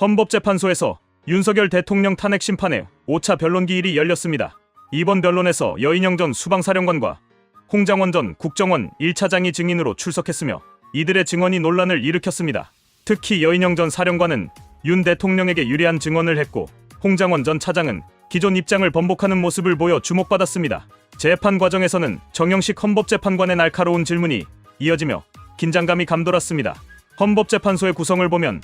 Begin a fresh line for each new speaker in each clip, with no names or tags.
헌법재판소에서 윤석열 대통령 탄핵 심판의 5차 변론 기일이 열렸습니다. 이번 변론에서 여인영 전 수방사령관과 홍장원 전 국정원 1차장이 증인으로 출석했으며 이들의 증언이 논란을 일으켰습니다. 특히 여인영 전 사령관은 윤 대통령에게 유리한 증언을 했고 홍장원 전 차장은 기존 입장을 번복하는 모습을 보여 주목받았습니다. 재판 과정에서는 정영식 헌법재판관의 날카로운 질문이 이어지며 긴장감이 감돌았습니다. 헌법재판소의 구성을 보면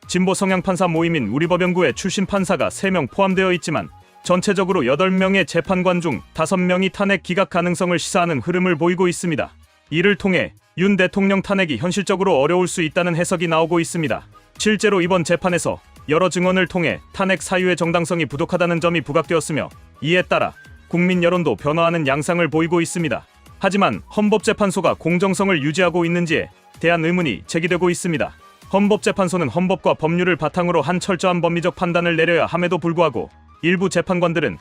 진보 성향 판사 모임인 우리법연구회 출신 판사가 3명 포함되어 있지만 전체적으로 8명의 재판관 중 5명이 탄핵 기각 가능성을 시사하는 흐름을 보이고 있습니다. 이를 통해 윤 대통령 탄핵이 현실적으로 어려울 수 있다는 해석이 나오고 있습니다. 실제로 이번 재판에서 여러 증언을 통해 탄핵 사유의 정당성이 부족하다는 점이 부각되었으며 이에 따라 국민 여론도 변화하는 양상을 보이고 있습니다. 하지만 헌법재판소가 공정성을 유지하고 있는지에 대한 의문이 제기되고 있습니다. 헌법재판소는 헌법과 법률을 바탕으로 한 철저한 법리적 판단을 내려야 함에도 불구하고 일부 재판관들은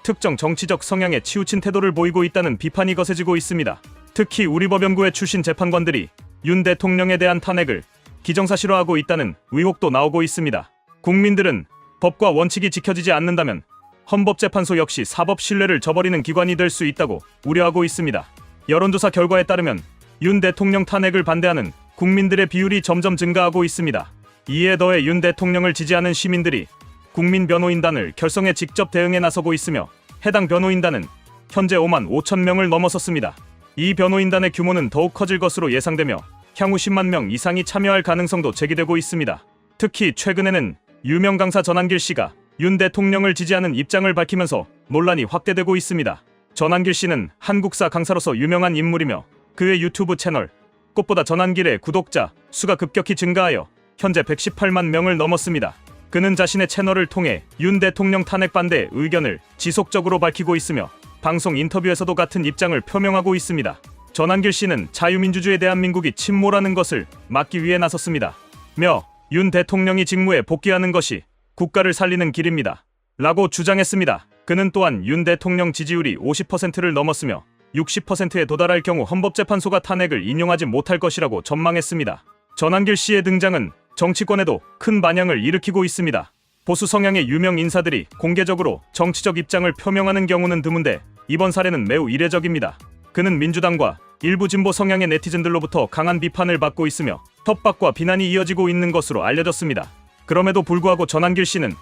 특정 정치적 성향에 치우친 태도를 보이고 있다는 비판이 거세지고 있습니다. 특히 우리법연구회 출신 재판관들이 윤 대통령에 대한 탄핵을 기정사실화하고 있다는 의혹도 나오고 있습니다. 국민들은 법과 원칙이 지켜지지 않는다면 헌법재판소 역시 사법 신뢰를 저버리는 기관이 될 수 있다고 우려하고 있습니다. 여론조사 결과에 따르면 윤 대통령 탄핵을 반대하는 국민들의 비율이 점점 증가하고 있습니다. 이에 더해 윤 대통령을 지지하는 시민들이 국민변호인단을 결성해 직접 대응에 나서고 있으며 해당 변호인단은 현재 5만 5천 명을 넘어섰습니다. 이 변호인단의 규모는 더욱 커질 것으로 예상되며 향후 10만 명 이상이 참여할 가능성도 제기되고 있습니다. 특히 최근에는 유명 강사 전한길 씨가 윤 대통령을 지지하는 입장을 밝히면서 논란이 확대되고 있습니다. 전한길 씨는 한국사 강사로서 유명한 인물이며 그의 유튜브 채널 꽃보다 전한길의 구독자 수가 급격히 증가하여 현재 118만 명을 넘었습니다. 그는 자신의 채널을 통해 윤 대통령 탄핵 반대 의견을 지속적으로 밝히고 있으며 방송 인터뷰에서도 같은 입장을 표명하고 있습니다. 전한길 씨는 자유민주주의 대한민국이 침몰하는 것을 막기 위해 나섰습니다. 며 윤 대통령이 직무에 복귀하는 것이 국가를 살리는 길입니다. 라고 주장했습니다. 그는 또한 윤 대통령 지지율이 50%를 넘었으며 60%에 도달할 경우 헌법재판소가 탄핵을 인용하지 못할 것이라고 전망했습니다. 전한길 씨의 등장은 정치권에도 큰 반향을 일으키고 있습니다. 보수 성향의 유명 인사들이 공개적으로 정치적 입장을 표명하는 경우는 드문데 이번 사례는 매우 이례적입니다. 그는 민주당과 일부 진보 성향의 네티즌들로부터 강한 비판을 받고 있으며 협박과 비난이 이어지고 있는 것으로 알려졌습니다. 그럼에도 불구하고 전한길 씨는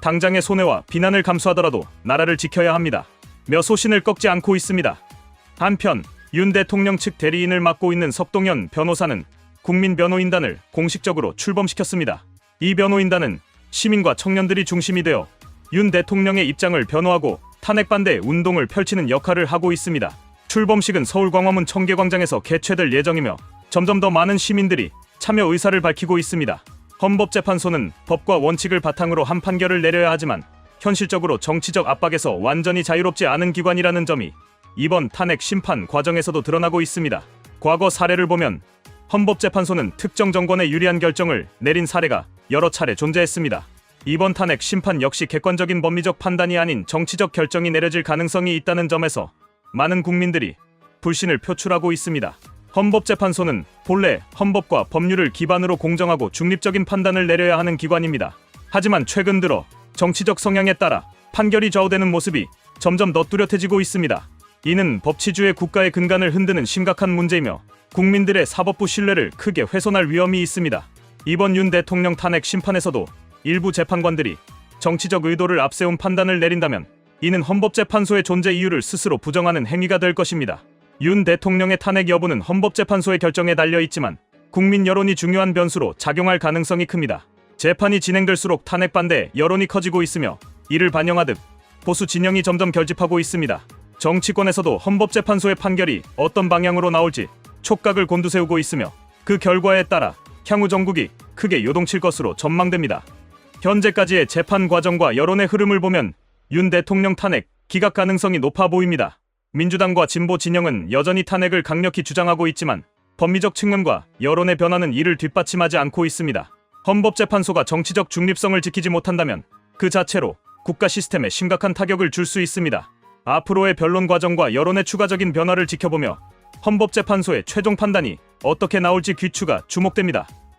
당장의 손해와 비난을 감수하더라도 나라를 지켜야 합니다. 며 소신을 꺾지 않고 있습니다. 한편 윤 대통령 측 대리인을 맡고 있는 석동현 변호사는 국민변호인단을 공식적으로 출범시켰습니다. 이 변호인단은 시민과 청년들이 중심이 되어 윤 대통령의 입장을 변호하고 탄핵 반대 운동을 펼치는 역할을 하고 있습니다. 출범식은 서울 광화문 청계광장에서 개최될 예정이며 점점 더 많은 시민들이 참여 의사를 밝히고 있습니다. 헌법재판소는 법과 원칙을 바탕으로 한 판결을 내려야 하지만 현실적으로 정치적 압박에서 완전히 자유롭지 않은 기관이라는 점이 이번 탄핵 심판 과정에서도 드러나고 있습니다. 과거 사례를 보면 헌법재판소는 특정 정권에 유리한 결정을 내린 사례가 여러 차례 존재했습니다. 이번 탄핵 심판 역시 객관적인 법리적 판단이 아닌 정치적 결정이 내려질 가능성이 있다는 점에서 많은 국민들이 불신을 표출하고 있습니다. 헌법재판소는 본래 헌법과 법률을 기반으로 공정하고 중립적인 판단을 내려야 하는 기관입니다. 하지만 최근 들어 정치적 성향에 따라 판결이 좌우되는 모습이 점점 더 뚜렷해지고 있습니다. 이는 법치주의 국가의 근간을 흔드는 심각한 문제이며 국민들의 사법부 신뢰를 크게 훼손할 위험이 있습니다. 이번 윤 대통령 탄핵 심판에서도 일부 재판관들이 정치적 의도를 앞세운 판단을 내린다면 이는 헌법재판소의 존재 이유를 스스로 부정하는 행위가 될 것입니다. 윤 대통령의 탄핵 여부는 헌법재판소의 결정에 달려있지만 국민 여론이 중요한 변수로 작용할 가능성이 큽니다. 재판이 진행될수록 탄핵 반대 여론이 커지고 있으며 이를 반영하듯 보수 진영이 점점 결집하고 있습니다. 정치권에서도 헌법재판소의 판결이 어떤 방향으로 나올지 촉각을 곤두세우고 있으며 그 결과에 따라 향후 정국이 크게 요동칠 것으로 전망됩니다. 현재까지의 재판 과정과 여론의 흐름을 보면 윤 대통령 탄핵 기각 가능성이 높아 보입니다. 민주당과 진보 진영은 여전히 탄핵을 강력히 주장하고 있지만 법리적 측면과 여론의 변화는 이를 뒷받침하지 않고 있습니다. 헌법재판소가 정치적 중립성을 지키지 못한다면 그 자체로 국가 시스템에 심각한 타격을 줄 수 있습니다. 앞으로의 변론 과정과 여론의 추가적인 변화를 지켜보며 헌법재판소의 최종 판단이 어떻게 나올지 귀추가 주목됩니다.